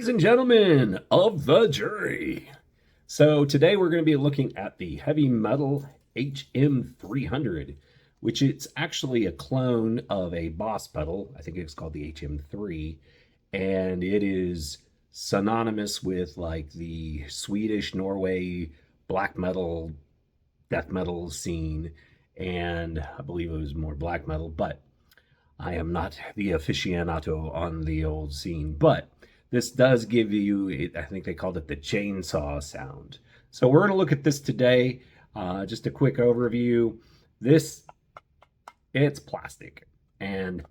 Ladies and gentlemen of the jury. So today we're going to be looking at the heavy metal HM300, which it's actually a clone of a Boss pedal. I think it's called the HM3, and it is synonymous with like the Swedish, Norway black metal, death metal scene, and I believe it was more black metal, but I am not the aficionado on the old scene. But this does give you, I think they called it the chainsaw sound. So we're going to look at this today. Just a quick overview. It's plastic. And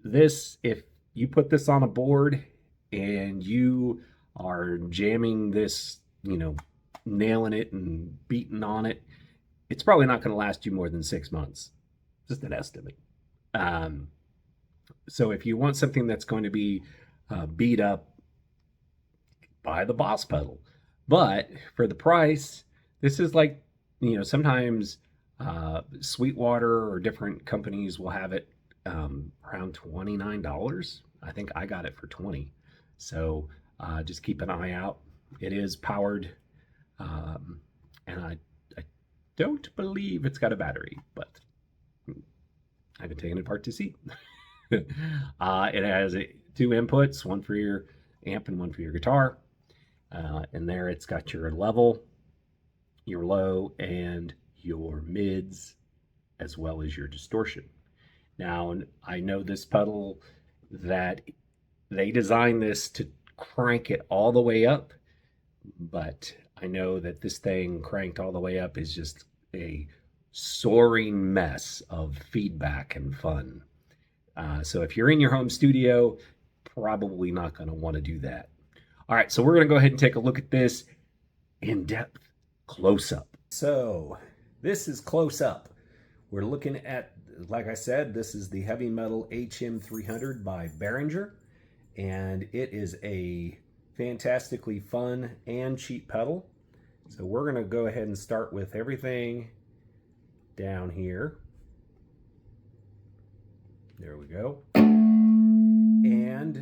this, if you put this on a board and you are jamming this, nailing it and beating on it, it's probably not going to last you more than 6 months. Just an estimate. So if you want something that's going to be beat up, buy the Boss pedal. But for the price, this is like, sometimes Sweetwater or different companies will have it around $29. I think I got it for 20. So just keep an eye out. It is powered, and I don't believe it's got a battery, but I haven't taken it apart to see. It has two inputs, one for your amp and one for your guitar. And there it's got your level, your low, and your mids, as well as your distortion. Now, I know this pedal that they designed this to crank it all the way up, but I know that this thing cranked all the way up is just a soaring mess of feedback and fun. So if you're in your home studio, probably not going to want to do that. All right, so we're going to go ahead and take a look at this in depth, close up. So this is close up. We're looking at, like I said, this is the heavy metal HM300 by Behringer, and it is a fantastically fun and cheap pedal. So we're going to go ahead and start with everything down here. There we go. And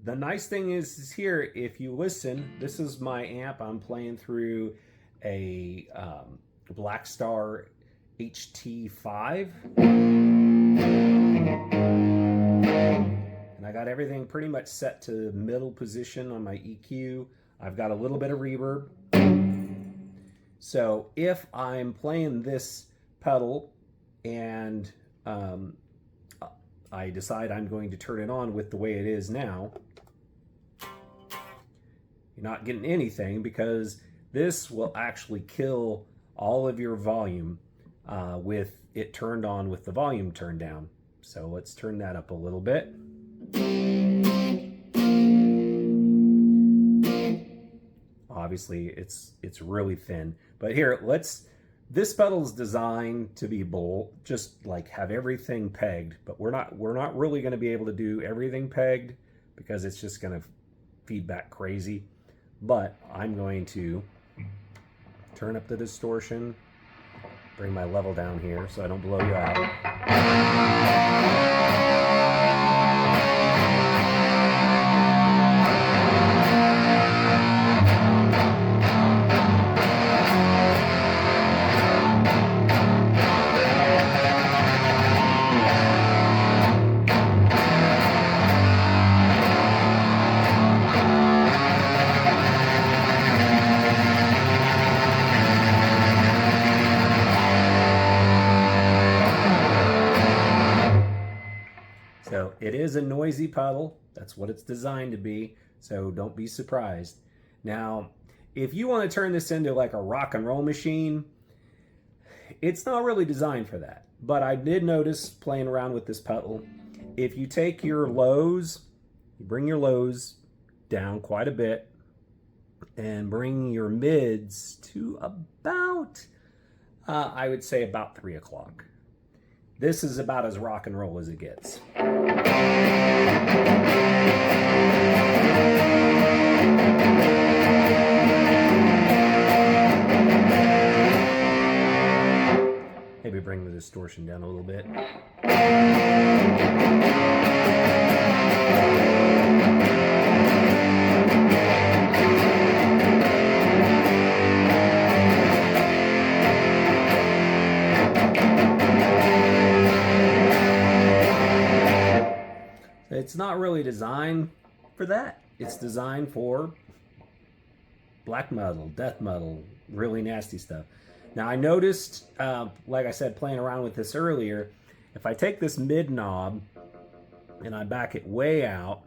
the nice thing is here, if you listen, this is my amp. I'm playing through a Black Star HT5. And I got everything pretty much set to middle position on my EQ. I've got a little bit of reverb. So if I'm playing this pedal and I decide I'm going to turn it on with the way it is now, you're not getting anything, because this will actually kill all of your volume with it turned on with the volume turned down. So let's turn that up a little bit. Obviously it's really thin, but here, this pedal is designed to be just like have everything pegged, but we're not really going to be able to do everything pegged because it's just going to feedback crazy. But I'm going to turn up the distortion, bring my level down here so I don't blow you out. So it is a noisy pedal. That's what it's designed to be. So don't be surprised. Now, if you want to turn this into like a rock and roll machine, it's not really designed for that. But I did notice playing around with this pedal, if you take your lows, you bring your lows down quite a bit and bring your mids to about, I would say about 3 o'clock. This is about as rock and roll as it gets. Maybe bring the distortion down a little bit. it's not really designed for that. It's designed for black metal, death metal, really nasty stuff. Now I noticed, like I said, playing around with this earlier, if I take this mid knob and I back it way out,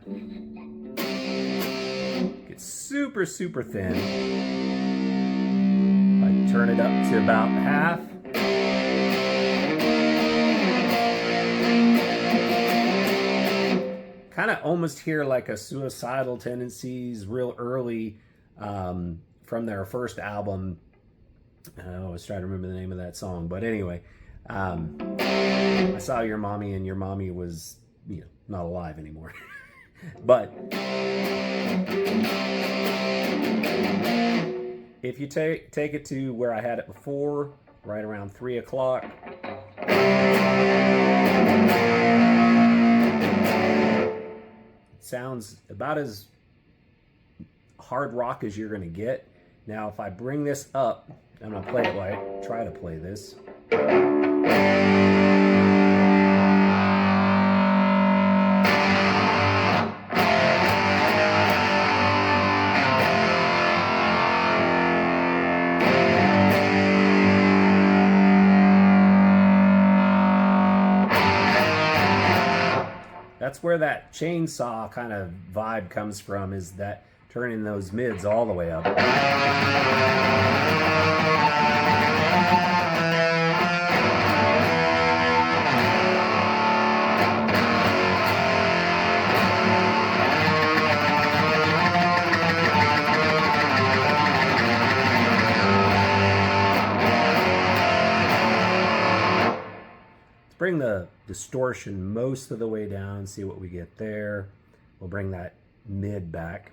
it's super, super thin. I turn it up to about half. Kind of almost hear like a Suicidal Tendencies real early from their first album. I always try to remember the name of that song, but anyway, I Saw Your Mommy, and your mommy was, not alive anymore. But if you take it to where I had it before, right around 3 o'clock, it sounds about as hard rock as you're going to get. Now, if I bring this up, I'm going to play it like, try to play this. That's where that chainsaw kind of vibe comes from, is that turning those mids all the way up. Bring the distortion most of the way down, see what we get there. We'll bring that mid back.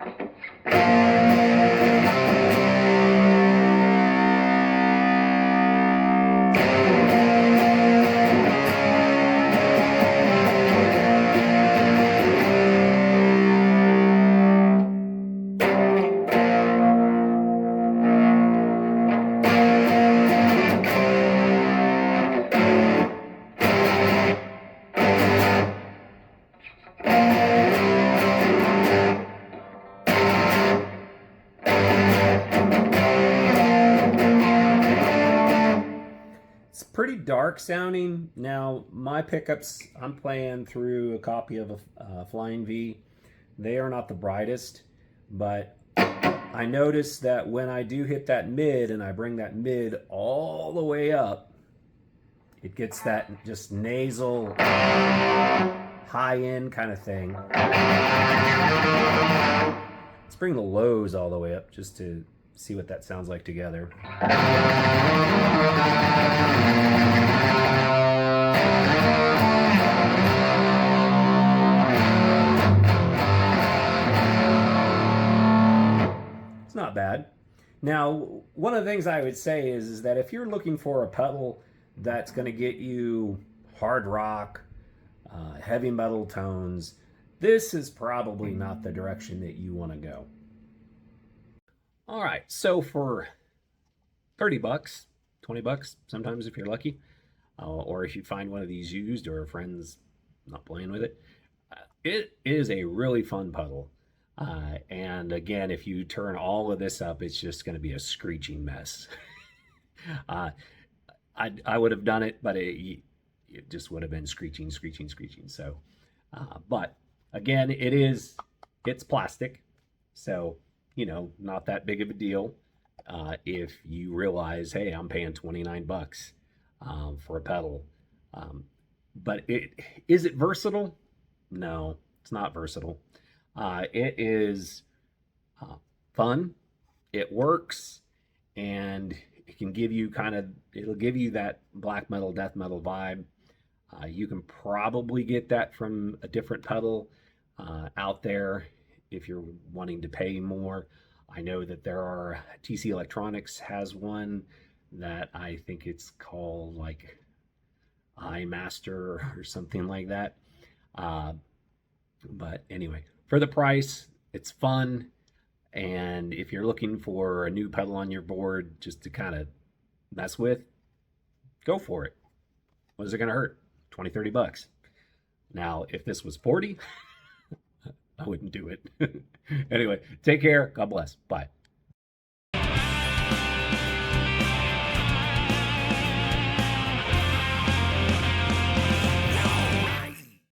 Pretty dark sounding. Now my pickups, I'm playing through a copy of a Flying V. They are not the brightest, but I noticed that when I do hit that mid and I bring that mid all the way up, it gets that just nasal high end kind of thing. Let's bring the lows all the way up just to see what that sounds like together. It's not bad. Now, one of the things I would say is that if you're looking for a pedal that's going to get you hard rock, heavy metal tones, this is probably not the direction that you want to go. All right, so for 30 bucks, 20 bucks, sometimes if you're lucky, or if you find one of these used or a friend's not playing with it, it is a really fun pedal. And again, if you turn all of this up, it's just going to be a screeching mess. I would have done it, but it just would have been screeching. So, but again, it's plastic, so not that big of a deal. If you realize, hey, I'm paying 29 bucks for a pedal. But is it versatile? No, it's not versatile. It is fun. It works, and it can give you it'll give you that black metal, death metal vibe. You can probably get that from a different pedal out there if you're wanting to pay more. I know that there are, TC Electronics has one that I think it's called like iMaster or something like that. But anyway, for the price, it's fun. And if you're looking for a new pedal on your board just to kind of mess with, go for it. What is it going to hurt? 20, 30 bucks. Now, if this was 40, I wouldn't do it. Anyway, take care. God bless. Bye.